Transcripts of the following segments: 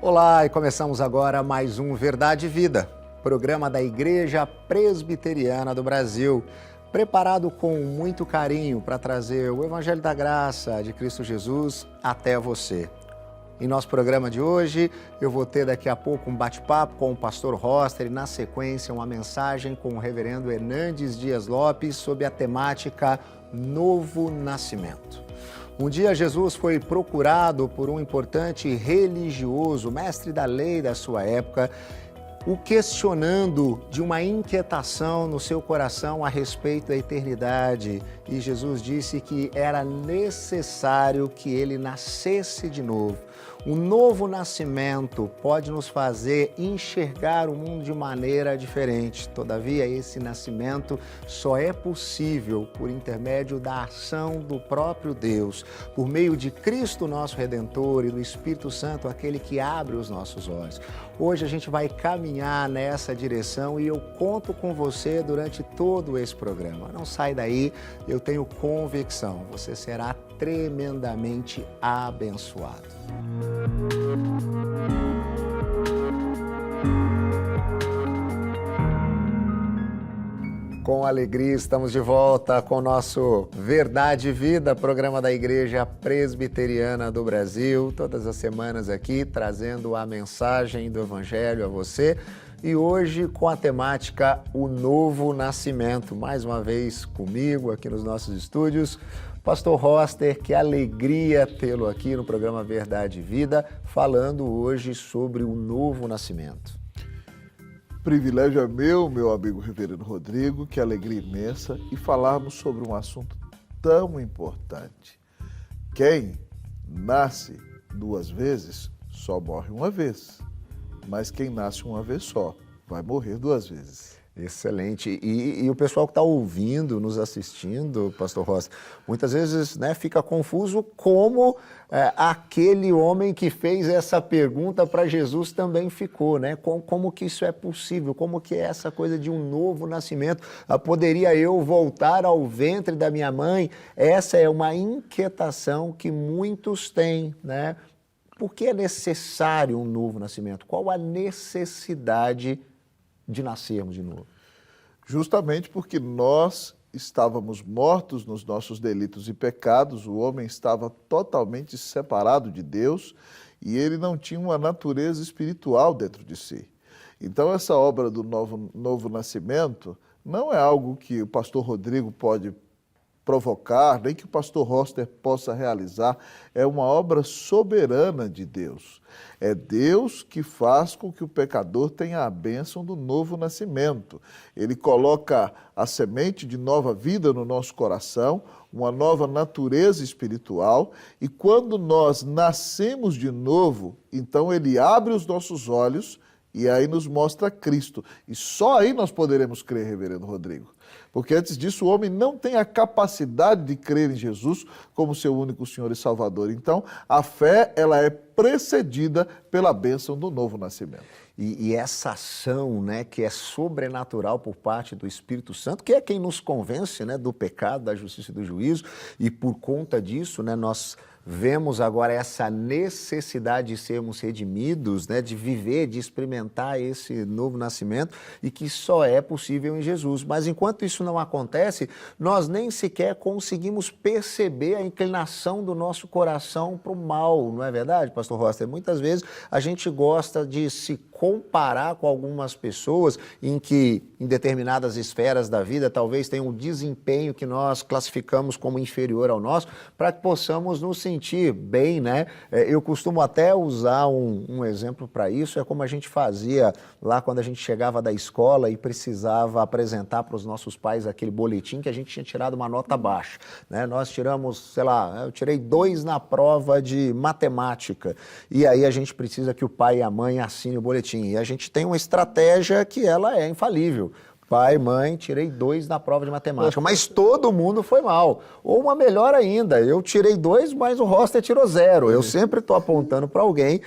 Olá, e começamos agora mais um Verdade e Vida, programa da Igreja Presbiteriana do Brasil, preparado com muito carinho para trazer o Evangelho da Graça de Cristo Jesus até você. Em nosso programa de hoje, eu vou ter daqui a pouco um bate-papo com o pastor Roster e, na sequência, uma mensagem com o reverendo Hernandes Dias Lopes sobre a temática Novo Nascimento. Um dia Jesus foi procurado por um importante religioso, mestre da lei da sua época, o questionando de uma inquietação no seu coração a respeito da eternidade. E Jesus disse que era necessário que ele nascesse de novo. O novo nascimento pode nos fazer enxergar o mundo de maneira diferente. Todavia, esse nascimento só é possível por intermédio da ação do próprio Deus, por meio de Cristo, nosso Redentor, e do Espírito Santo, aquele que abre os nossos olhos. Hoje a gente vai caminhar nessa direção e eu conto com você durante todo esse programa. Não sai daí, eu tenho convicção, você será tremendamente abençoado. Com alegria estamos de volta com o nosso Verdade e Vida, programa da Igreja Presbiteriana do Brasil, todas as semanas aqui trazendo a mensagem do Evangelho a você. E hoje com a temática O Novo Nascimento, mais uma vez comigo aqui nos nossos estúdios, Pastor Roster, que alegria tê-lo aqui no programa Verdade e Vida, falando hoje sobre o novo nascimento. Privilégio é meu amigo Reverendo Rodrigo, que alegria imensa, e falarmos sobre um assunto tão importante. Quem nasce duas vezes só morre uma vez, mas quem nasce uma vez só vai morrer duas vezes. Excelente. E o pessoal que está ouvindo, nos assistindo, Pastor Rosa, muitas vezes fica confuso como aquele homem que fez essa pergunta para Jesus também ficou, né? Como que isso é possível? Como que é essa coisa de um novo nascimento? Poderia eu voltar ao ventre da minha mãe? Essa é uma inquietação que muitos têm, né? Por que é necessário um novo nascimento? Qual a necessidade de nascermos de novo? Justamente porque nós estávamos mortos nos nossos delitos e pecados, o homem estava totalmente separado de Deus e ele não tinha uma natureza espiritual dentro de si. Então essa obra do novo nascimento não é algo que o pastor Rodrigo pode provocar, nem que o pastor Roster possa realizar, é uma obra soberana de Deus. É Deus que faz com que o pecador tenha a bênção do novo nascimento. Ele coloca a semente de nova vida no nosso coração, uma nova natureza espiritual, e quando nós nascemos de novo, então ele abre os nossos olhos e aí nos mostra Cristo. E só aí nós poderemos crer, Reverendo Rodrigo. Porque antes disso o homem não tem a capacidade de crer em Jesus como seu único Senhor e Salvador. Então, a fé ela é precedida pela bênção do novo nascimento. E essa ação, que é sobrenatural por parte do Espírito Santo, que é quem nos convence, do pecado, da justiça e do juízo, e por conta disso, nós vemos agora essa necessidade de sermos redimidos, de viver, de experimentar esse novo nascimento e que só é possível em Jesus. Mas enquanto isso não acontece, nós nem sequer conseguimos perceber a inclinação do nosso coração para o mal, não é verdade, pastor Roster? Muitas vezes a gente gosta de se comparar com algumas pessoas em que, em determinadas esferas da vida, talvez tenham um desempenho que nós classificamos como inferior ao nosso, para que possamos nos sentir bem, Eu costumo até usar um exemplo para isso, é como a gente fazia lá quando a gente chegava da escola e precisava apresentar para os nossos pais aquele boletim que a gente tinha tirado uma nota baixa, Nós tiramos, eu tirei 2 na prova de matemática, e aí a gente precisa que o pai e a mãe assinem o boletim. E a gente tem uma estratégia que ela é infalível. Pai, mãe, tirei 2 na prova de matemática, mas todo mundo foi mal. Ou uma melhor ainda, eu tirei 2, mas o Roster tirou 0. Eu sempre estou apontando para alguém,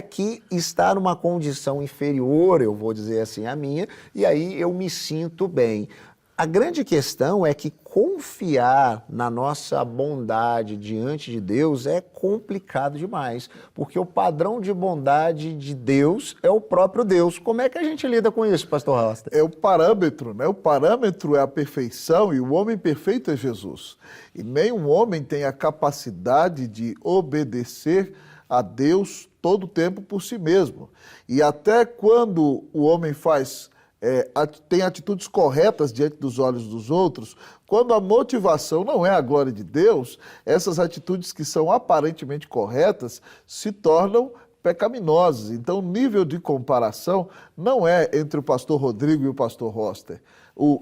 que está numa condição inferior, eu vou dizer assim, à minha, e aí eu me sinto bem. A grande questão é que confiar na nossa bondade diante de Deus é complicado demais, porque o padrão de bondade de Deus é o próprio Deus. Como é que a gente lida com isso, pastor Rosta? É o parâmetro, né? O parâmetro é a perfeição e o homem perfeito é Jesus. E nenhum homem tem a capacidade de obedecer a Deus todo o tempo por si mesmo. E até quando o homem tem atitudes corretas diante dos olhos dos outros, quando a motivação não é a glória de Deus, essas atitudes que são aparentemente corretas se tornam pecaminosas. Então, o nível de comparação não é entre o pastor Rodrigo e o pastor Roster.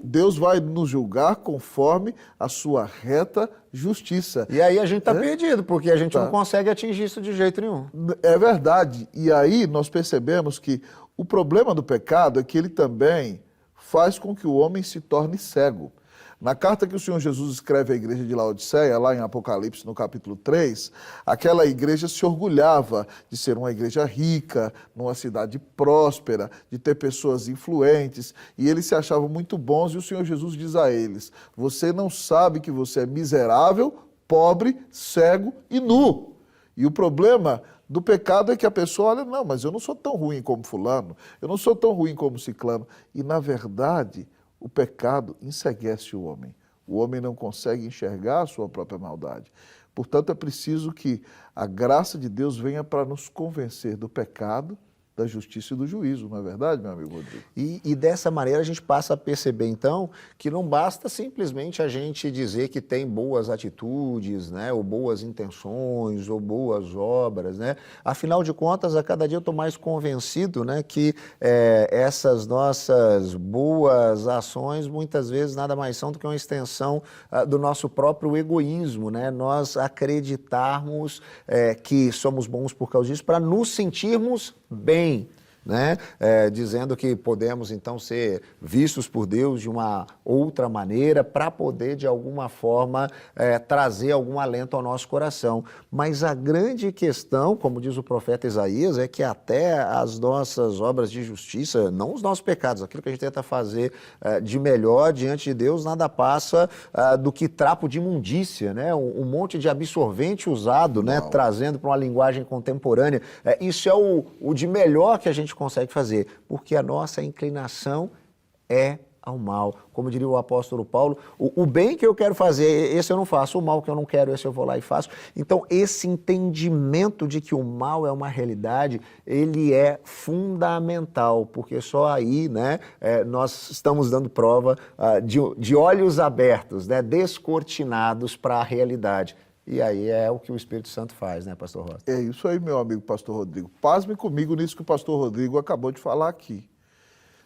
Deus vai nos julgar conforme a sua reta justiça. E aí a gente está perdido, porque a gente não consegue atingir isso de jeito nenhum. É verdade. E aí nós percebemos que o problema do pecado é que ele também faz com que o homem se torne cego. Na carta que o Senhor Jesus escreve à igreja de Laodiceia, lá em Apocalipse, no capítulo 3, aquela igreja se orgulhava de ser uma igreja rica, numa cidade próspera, de ter pessoas influentes, e eles se achavam muito bons, e o Senhor Jesus diz a eles: você não sabe que você é miserável, pobre, cego e nu. E o problema do pecado é que a pessoa olha, não, mas eu não sou tão ruim como fulano, eu não sou tão ruim como ciclano. E, na verdade, o pecado enceguece o homem. O homem não consegue enxergar a sua própria maldade. Portanto, é preciso que a graça de Deus venha para nos convencer do pecado, da justiça e do juízo, não é verdade, meu amigo Rodrigo? E dessa maneira a gente passa a perceber, então, que não basta simplesmente a gente dizer que tem boas atitudes, né, ou boas intenções, ou boas obras, né? Afinal de contas, a cada dia eu estou mais convencido, né, que essas nossas boas ações muitas vezes nada mais são do que uma extensão do nosso próprio egoísmo, né? Nós acreditarmos que somos bons por causa disso, para nos sentirmos bem, né? Dizendo que podemos então ser vistos por Deus de uma outra maneira para poder de alguma forma trazer algum alento ao nosso coração. Mas a grande questão, como diz o profeta Isaías, é que até as nossas obras de justiça, não os nossos pecados, aquilo que a gente tenta fazer de melhor diante de Deus, nada passa do que trapo de imundícia, né? Um monte de absorvente usado, né? Trazendo para uma linguagem contemporânea. Isso é o de melhor que a gente consegue fazer, porque a nossa inclinação é ao mal. Como diria o apóstolo Paulo, o bem que eu quero fazer, esse eu não faço, o mal que eu não quero, esse eu vou lá e faço. Então, esse entendimento de que o mal é uma realidade, ele é fundamental, porque só aí, né, nós estamos dando prova de olhos abertos, né, descortinados para a realidade. E aí é o que o Espírito Santo faz, né, pastor Rosta? É isso aí, meu amigo pastor Rodrigo. Pasme comigo nisso que o pastor Rodrigo acabou de falar aqui.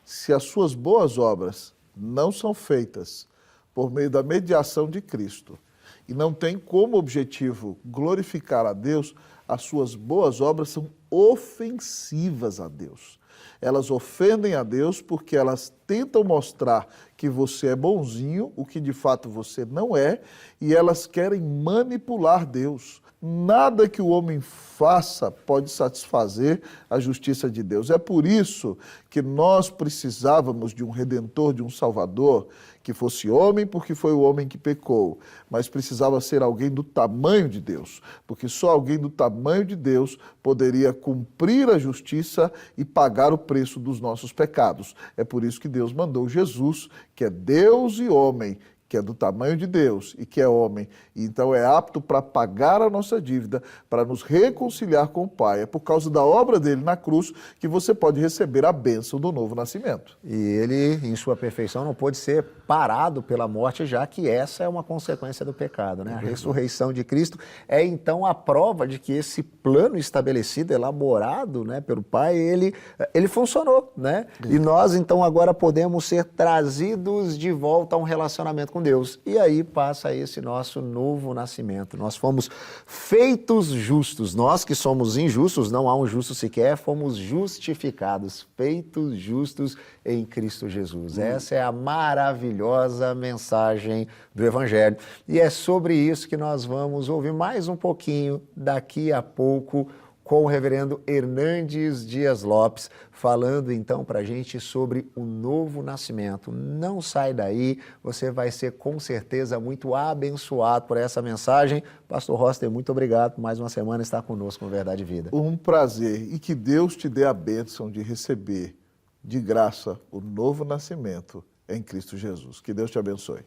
Se as suas boas obras não são feitas por meio da mediação de Cristo e não tem como objetivo glorificar a Deus, as suas boas obras são ofensivas a Deus. Elas ofendem a Deus porque elas tentam mostrar que você é bonzinho, o que de fato você não é, e elas querem manipular Deus. Nada que o homem faça pode satisfazer a justiça de Deus. É por isso que nós precisávamos de um Redentor, de um Salvador, que fosse homem, porque foi o homem que pecou, mas precisava ser alguém do tamanho de Deus, porque só alguém do tamanho de Deus poderia cumprir a justiça e pagar o preço dos nossos pecados. É por isso que Deus mandou Jesus, que é Deus e homem, que é do tamanho de Deus e que é homem, e então é apto para pagar a nossa dívida, para nos reconciliar com o Pai. É por causa da obra dele na cruz que você pode receber a bênção do novo nascimento. E ele, em sua perfeição, não pôde ser parado pela morte, já que essa é uma consequência do pecado, né? A ressurreição de Cristo é então a prova de que esse plano estabelecido, elaborado, né, pelo Pai, ele funcionou, né? E nós então agora podemos ser trazidos de volta a um relacionamento com Deus. E aí passa esse nosso novo nascimento. Nós fomos feitos justos. Nós que somos injustos, não há um justo sequer, fomos justificados, feitos justos em Cristo Jesus. Essa é a maravilhosa mensagem do Evangelho. E é sobre isso que nós vamos ouvir mais um pouquinho daqui a pouco, com o reverendo Hernandes Dias Lopes, falando então para a gente sobre o novo nascimento. Não sai daí, você vai ser com certeza muito abençoado por essa mensagem. Pastor Roster, muito obrigado por mais uma semana estar conosco no Verdade e Vida. Um prazer, e que Deus te dê a bênção de receber de graça o novo nascimento em Cristo Jesus. Que Deus te abençoe.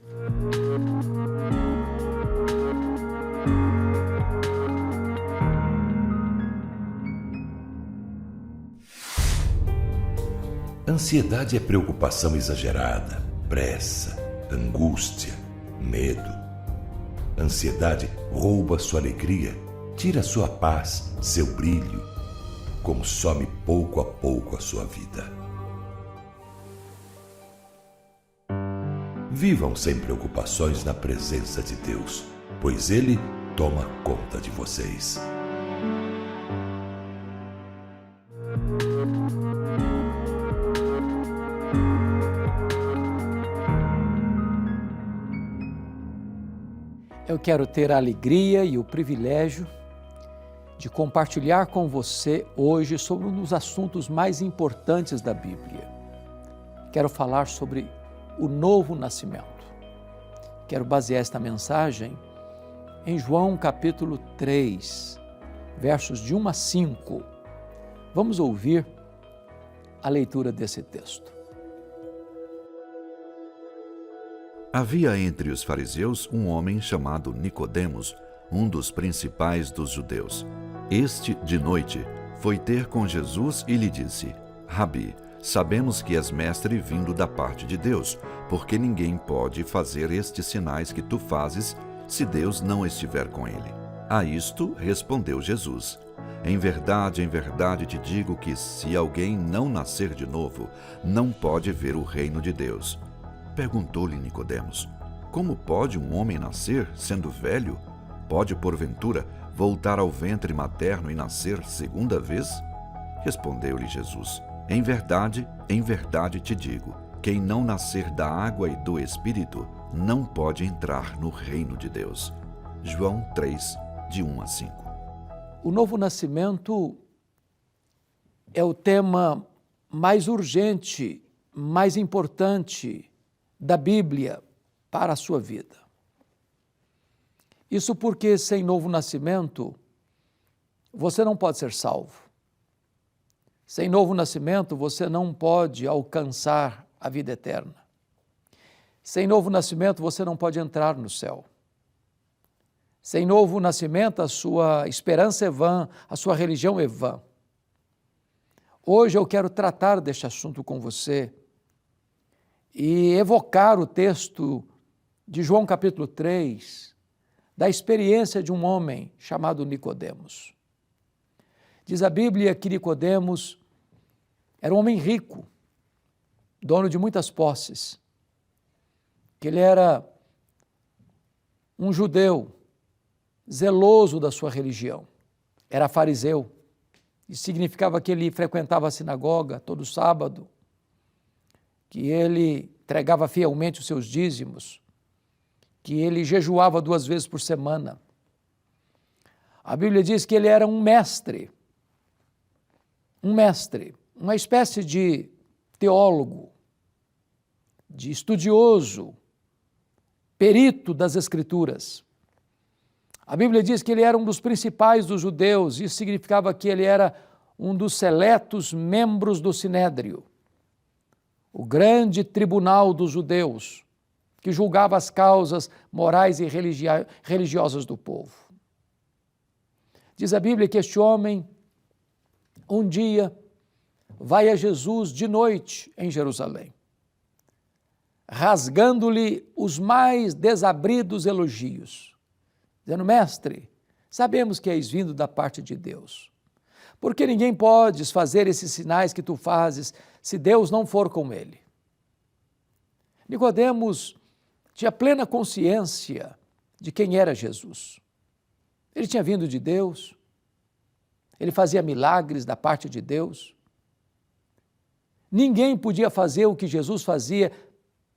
Ansiedade é preocupação exagerada, pressa, angústia, medo. Ansiedade rouba sua alegria, tira sua paz, seu brilho, consome pouco a pouco a sua vida. Vivam sem preocupações na presença de Deus, pois Ele toma conta de vocês. Eu quero ter a alegria e o privilégio de compartilhar com você hoje sobre um dos assuntos mais importantes da Bíblia. Quero falar sobre o novo nascimento. Quero basear esta mensagem em João capítulo 3, versos de 1 a 5. Vamos ouvir a leitura desse texto. Havia entre os fariseus um homem chamado Nicodemos, um dos principais dos judeus. Este, de noite, foi ter com Jesus e lhe disse: Rabi, sabemos que és mestre vindo da parte de Deus, porque ninguém pode fazer estes sinais que tu fazes se Deus não estiver com ele. A isto respondeu Jesus: em verdade te digo que se alguém não nascer de novo, não pode ver o reino de Deus. Perguntou-lhe Nicodemos: como pode um homem nascer, sendo velho? Pode, porventura, voltar ao ventre materno e nascer segunda vez? Respondeu-lhe Jesus: em verdade te digo, quem não nascer da água e do Espírito, não pode entrar no reino de Deus. João 3, de 1 a 5. O novo nascimento é o tema mais urgente, mais importante da Bíblia para a sua vida. Isso porque sem novo nascimento, você não pode ser salvo. Sem novo nascimento, você não pode alcançar a vida eterna. Sem novo nascimento, você não pode entrar no céu. Sem novo nascimento, a sua esperança é vã, a sua religião é vã. Hoje eu quero tratar deste assunto com você e evocar o texto de João capítulo 3, da experiência de um homem chamado Nicodemos. Diz a Bíblia que Nicodemos era um homem rico, dono de muitas posses, que ele era um judeu zeloso da sua religião, era fariseu. Isso significava que ele frequentava a sinagoga todo sábado, que ele entregava fielmente os seus dízimos, que ele jejuava 2 vezes por semana. A Bíblia diz que ele era um mestre, uma espécie de teólogo, de estudioso, perito das Escrituras. A Bíblia diz que ele era um dos principais dos judeus, isso significava que ele era um dos seletos membros do Sinédrio, o grande tribunal dos judeus, que julgava as causas morais e religiosas do povo. Diz a Bíblia que este homem, um dia, vai a Jesus de noite em Jerusalém, rasgando-lhe os mais desabridos elogios, dizendo: mestre, sabemos que és vindo da parte de Deus, porque ninguém pode fazer esses sinais que tu fazes se Deus não for com ele. Nicodemos tinha plena consciência de quem era Jesus. Ele tinha vindo de Deus, ele fazia milagres da parte de Deus. Ninguém podia fazer o que Jesus fazia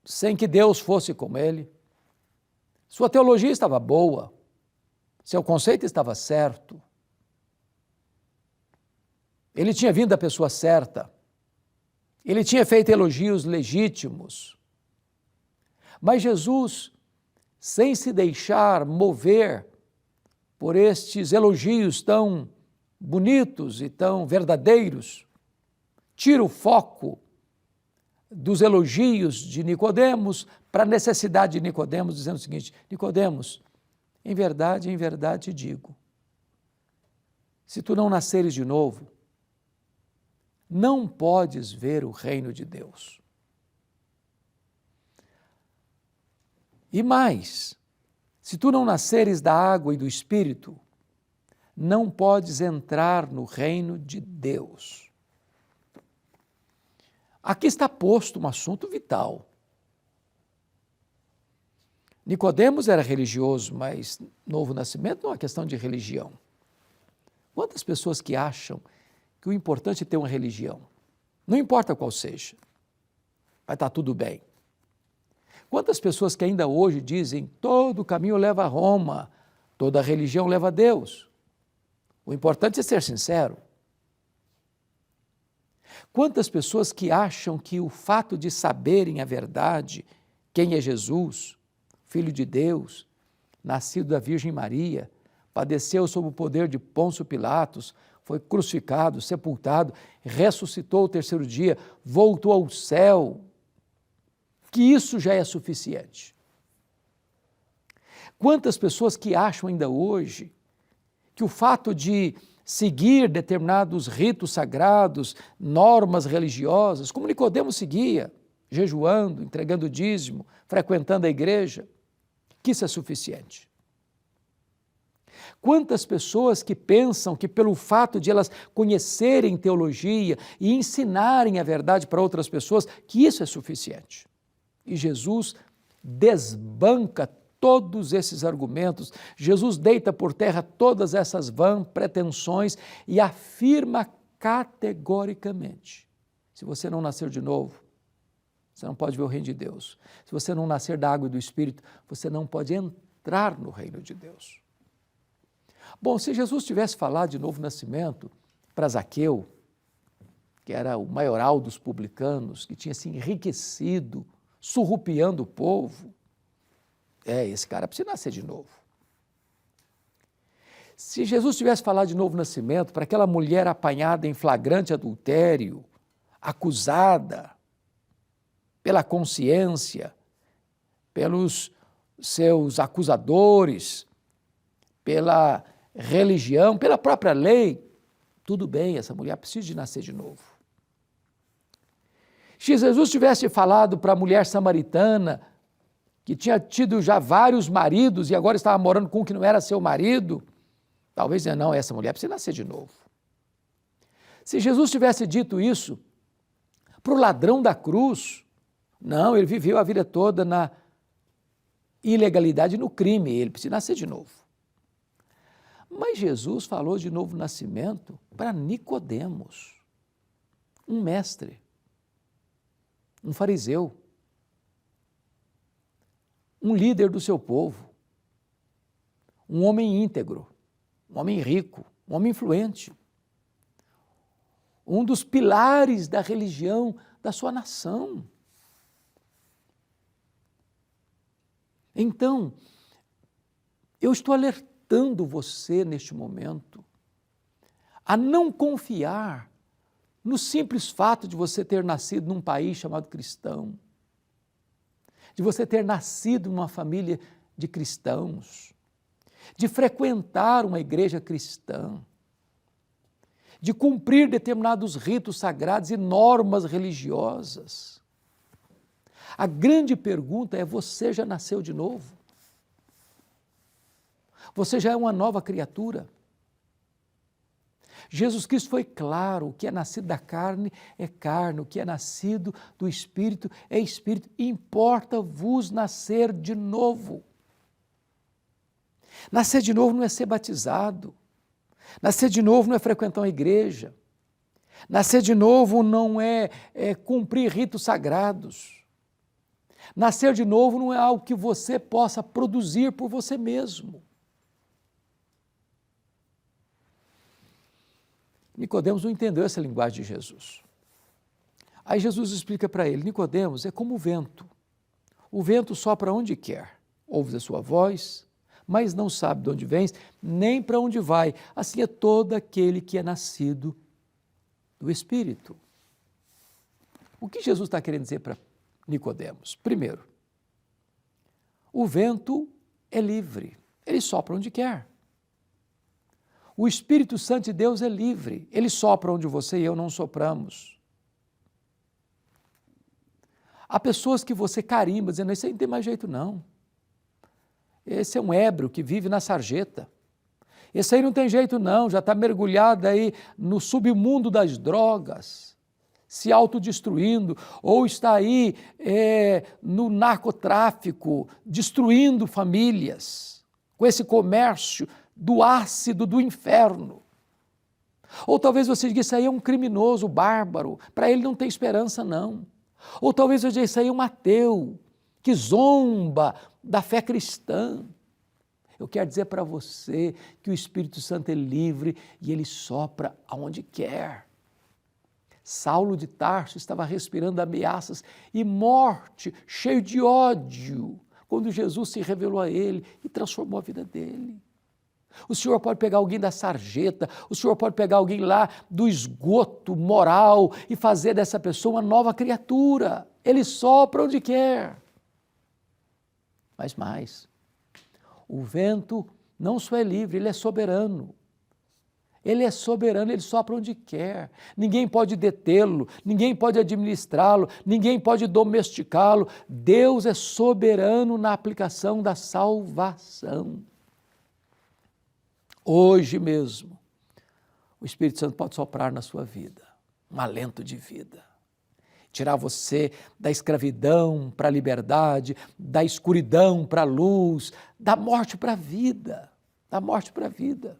sem que Deus fosse com ele. Sua teologia estava boa, seu conceito estava certo. ele tinha vindo da pessoa certa, ele tinha feito elogios legítimos. Mas Jesus, sem se deixar mover por estes elogios tão bonitos e tão verdadeiros, tira o foco dos elogios de Nicodemos para a necessidade de Nicodemos, dizendo o seguinte: Nicodemos, em verdade te digo, se tu não nasceres de novo, não podes ver o reino de Deus. E mais, se tu não nasceres da água e do Espírito, não podes entrar no reino de Deus. Aqui está posto um assunto vital. Nicodemos era religioso, mas novo nascimento não é uma questão de religião. Quantas pessoas que acham que o importante é ter uma religião, não importa qual seja, vai estar tudo bem. Quantas pessoas que ainda hoje dizem todo caminho leva a Roma, toda religião leva a Deus. O importante é ser sincero. Quantas pessoas que acham que o fato de saberem a verdade, quem é Jesus, Filho de Deus, nascido da Virgem Maria, padeceu sob o poder de Pôncio Pilatos, foi crucificado, sepultado, ressuscitou ao terceiro dia, voltou ao céu, que isso já é suficiente. Quantas pessoas que acham ainda hoje que o fato de seguir determinados ritos sagrados, normas religiosas, como Nicodemos seguia, jejuando, entregando dízimo, frequentando a igreja, que isso é suficiente. Quantas pessoas que pensam que pelo fato de elas conhecerem teologia e ensinarem a verdade para outras pessoas, que isso é suficiente. E Jesus desbanca todos esses argumentos, Jesus deita por terra todas essas vãs pretensões e afirma categoricamente: se você não nascer de novo, você não pode ver o reino de Deus. Se você não nascer da água e do Espírito, você não pode entrar no reino de Deus. Bom, se Jesus tivesse falado de novo nascimento para Zaqueu, que era o maioral dos publicanos, que tinha se enriquecido, surrupiando o povo, esse cara precisa nascer de novo. Se Jesus tivesse falado de novo nascimento para aquela mulher apanhada em flagrante adultério, acusada pela consciência, pelos seus acusadores, pela religião, pela própria lei, tudo bem, essa mulher precisa de nascer de novo. Se Jesus tivesse falado para a mulher samaritana, que tinha tido já vários maridos e agora estava morando com um que não era seu marido, talvez não, essa mulher precisa nascer de novo. Se Jesus tivesse dito isso para o ladrão da cruz, não, ele viveu a vida toda na ilegalidade, no crime, ele precisa nascer de novo. Mas Jesus falou de novo nascimento para Nicodemos, um mestre, um fariseu, um líder do seu povo, um homem íntegro, um homem rico, um homem influente, um dos pilares da religião da sua nação. Então, eu estou alertando você neste momento a não confiar no simples fato de você ter nascido num país chamado cristão, de você ter nascido numa família de cristãos, de frequentar uma igreja cristã, de cumprir determinados ritos sagrados e normas religiosas. A grande pergunta é: você já nasceu de novo? Você já é uma nova criatura? Jesus Cristo foi claro: o que é nascido da carne é carne, o que é nascido do Espírito é Espírito. Importa-vos nascer de novo. Nascer de novo não é ser batizado. Nascer de novo não é frequentar uma igreja. Nascer de novo não é cumprir ritos sagrados. Nascer de novo não é algo que você possa produzir por você mesmo. Nicodemos não entendeu essa linguagem de Jesus. Aí Jesus explica para ele, Nicodemos é como o vento. O vento sopra onde quer, ouves a sua voz, mas não sabe de onde vens, nem para onde vai. Assim é todo aquele que é nascido do Espírito. O que Jesus está querendo dizer para Nicodemos? Primeiro, o vento é livre, ele sopra onde quer. O Espírito Santo de Deus é livre, ele sopra onde você e eu não sopramos. Há pessoas que você carimba, dizendo, esse aí não tem mais jeito não. Esse é um ébrio que vive na sarjeta. Esse aí não tem jeito não, já está mergulhado aí no submundo das drogas, se autodestruindo, ou está aí no narcotráfico, destruindo famílias, com esse comércio do ácido do inferno. Ou talvez você diga, isso aí é um criminoso bárbaro, para ele não tem esperança não. Ou talvez eu diga, isso aí é um ateu, que zomba da fé cristã. Eu quero dizer para você que o Espírito Santo é livre e ele sopra aonde quer. Saulo de Tarso estava respirando ameaças e morte, cheio de ódio, quando Jesus se revelou a ele e transformou a vida dele. O Senhor pode pegar alguém da sarjeta, o Senhor pode pegar alguém lá do esgoto moral e fazer dessa pessoa uma nova criatura. Ele sopra onde quer. Mas mais, o vento não só é livre, ele é soberano. Ele é soberano, ele sopra onde quer. Ninguém pode detê-lo, ninguém pode administrá-lo, ninguém pode domesticá-lo. Deus é soberano na aplicação da salvação. Hoje mesmo, o Espírito Santo pode soprar na sua vida, um alento de vida. Tirar você da escravidão para a liberdade, da escuridão para a luz, da morte para a vida, da morte para a vida.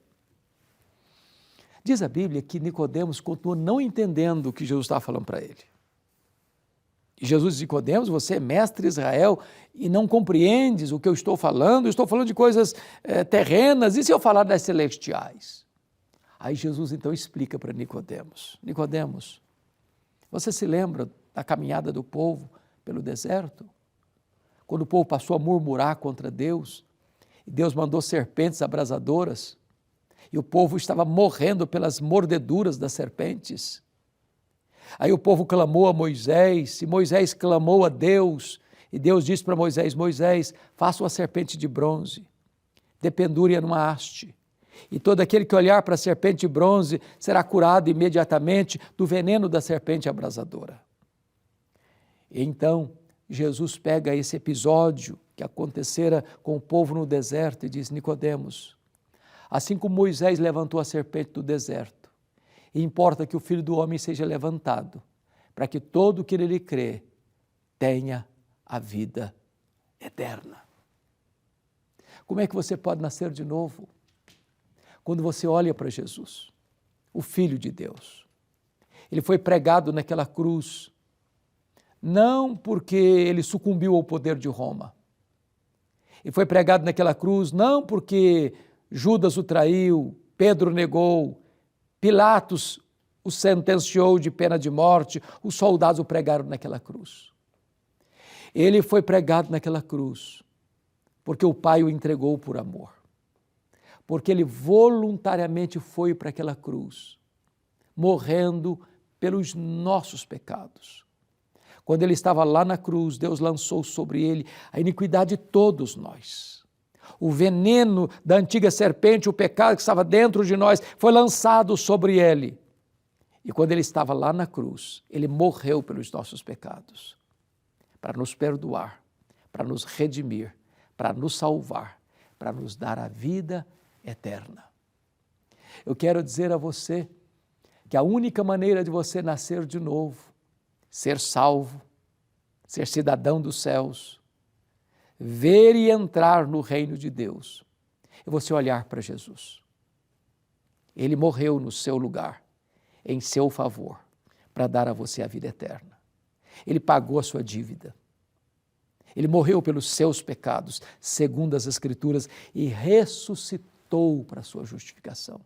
Diz a Bíblia que Nicodemos continuou não entendendo o que Jesus estava falando para ele. E Jesus diz, Nicodemos, você é mestre de Israel e não compreendes o que eu estou falando de coisas terrenas, e se eu falar das celestiais? Aí Jesus então explica para Nicodemos, Nicodemos, você se lembra da caminhada do povo pelo deserto? Quando o povo passou a murmurar contra Deus, e Deus mandou serpentes abrasadoras, e o povo estava morrendo pelas mordeduras das serpentes. Aí o povo clamou a Moisés, e Moisés clamou a Deus, e Deus disse para Moisés, Moisés, faça uma serpente de bronze, dependure-a numa haste, e todo aquele que olhar para a serpente de bronze será curado imediatamente do veneno da serpente abrasadora. E então Jesus pega esse episódio que acontecera com o povo no deserto e diz, Nicodemos, assim como Moisés levantou a serpente do deserto, e importa que o Filho do Homem seja levantado, para que todo o que nele crê tenha a vida eterna. Como é que você pode nascer de novo? Quando você olha para Jesus, o Filho de Deus. Ele foi pregado naquela cruz, não porque ele sucumbiu ao poder de Roma. Ele foi pregado naquela cruz não porque Judas o traiu, Pedro negou, Pilatos o sentenciou de pena de morte, os soldados o pregaram naquela cruz. Ele foi pregado naquela cruz porque o Pai o entregou por amor, porque ele voluntariamente foi para aquela cruz, morrendo pelos nossos pecados. Quando ele estava lá na cruz, Deus lançou sobre ele a iniquidade de todos nós. O veneno da antiga serpente, o pecado que estava dentro de nós, foi lançado sobre ele. E quando ele estava lá na cruz, ele morreu pelos nossos pecados, para nos perdoar, para nos redimir, para nos salvar, para nos dar a vida eterna. Eu quero dizer a você que a única maneira de você nascer de novo, ser salvo, ser cidadão dos céus, ver e entrar no reino de Deus, é você olhar para Jesus. Ele morreu no seu lugar, em seu favor, para dar a você a vida eterna. Ele pagou a sua dívida. Ele morreu pelos seus pecados, segundo as Escrituras, e ressuscitou para a sua justificação.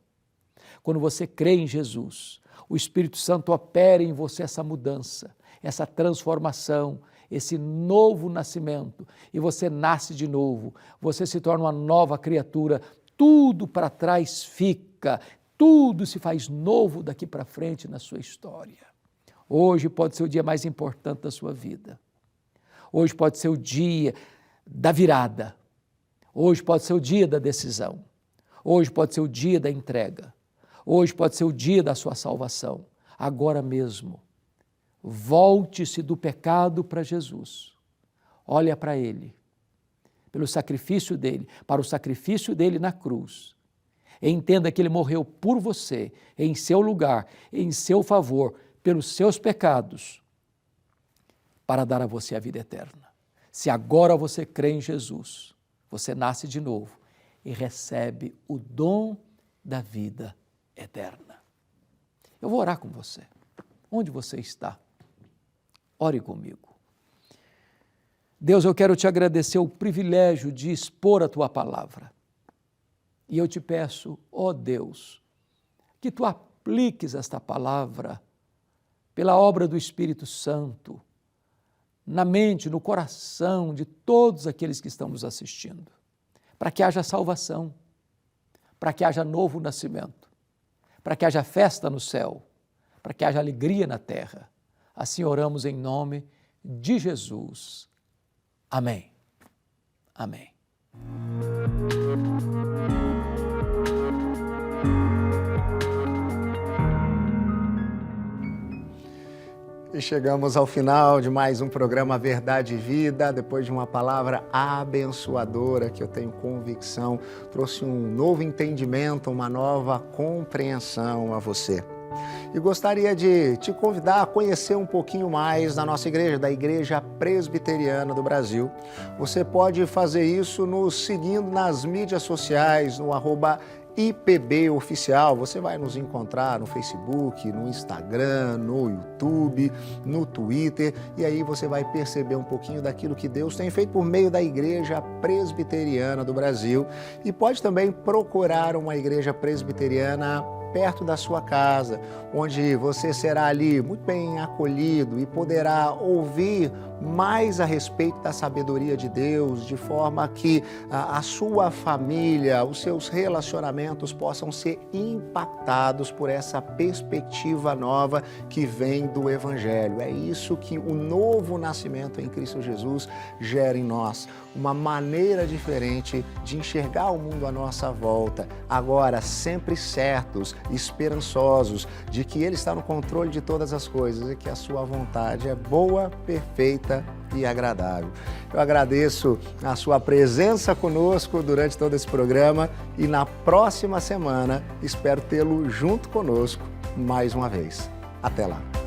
Quando você crê em Jesus, o Espírito Santo opera em você essa mudança, essa transformação, esse novo nascimento, e você nasce de novo, você se torna uma nova criatura, tudo para trás fica, tudo se faz novo daqui para frente na sua história. Hoje pode ser o dia mais importante da sua vida. Hoje pode ser o dia da virada. Hoje pode ser o dia da decisão. Hoje pode ser o dia da entrega. Hoje pode ser o dia da sua salvação. Agora mesmo, volte-se do pecado para Jesus. Olha para Ele, pelo sacrifício dEle, para o sacrifício dEle na cruz. Entenda que Ele morreu por você, em seu lugar, em seu favor, pelos seus pecados, para dar a você a vida eterna. Se agora você crê em Jesus, você nasce de novo e recebe o dom da vida eterna. Eu vou orar com você. Onde você está? Ore comigo. Deus, eu quero te agradecer o privilégio de expor a Tua palavra. E eu te peço, ó Deus, que Tu apliques esta palavra pela obra do Espírito Santo, na mente, no coração de todos aqueles que estão nos assistindo, para que haja salvação, para que haja novo nascimento, para que haja festa no céu, para que haja alegria na terra. Assim oramos em nome de Jesus. Amém. Amém. E chegamos ao final de mais um programa Verdade e Vida, depois de uma palavra abençoadora que eu tenho convicção trouxe um novo entendimento, uma nova compreensão a você. E gostaria de te convidar a conhecer um pouquinho mais da nossa igreja, da Igreja Presbiteriana do Brasil. Você pode fazer isso nos seguindo nas mídias sociais, no @IPB Oficial. Você vai nos encontrar no Facebook, no Instagram, no YouTube, no Twitter, e aí você vai perceber um pouquinho daquilo que Deus tem feito por meio da Igreja Presbiteriana do Brasil. E pode também procurar uma igreja presbiteriana perto da sua casa, onde você será ali muito bem acolhido e poderá ouvir mais a respeito da sabedoria de Deus, de forma que a sua família, os seus relacionamentos possam ser impactados por essa perspectiva nova que vem do Evangelho. É isso que o novo nascimento em Cristo Jesus gera em nós, uma maneira diferente de enxergar o mundo à nossa volta, agora sempre certos, esperançosos de que Ele está no controle de todas as coisas e que a sua vontade é boa, perfeita e agradável. Eu agradeço a sua presença conosco durante todo esse programa e na próxima semana espero tê-lo junto conosco mais uma vez. Até lá!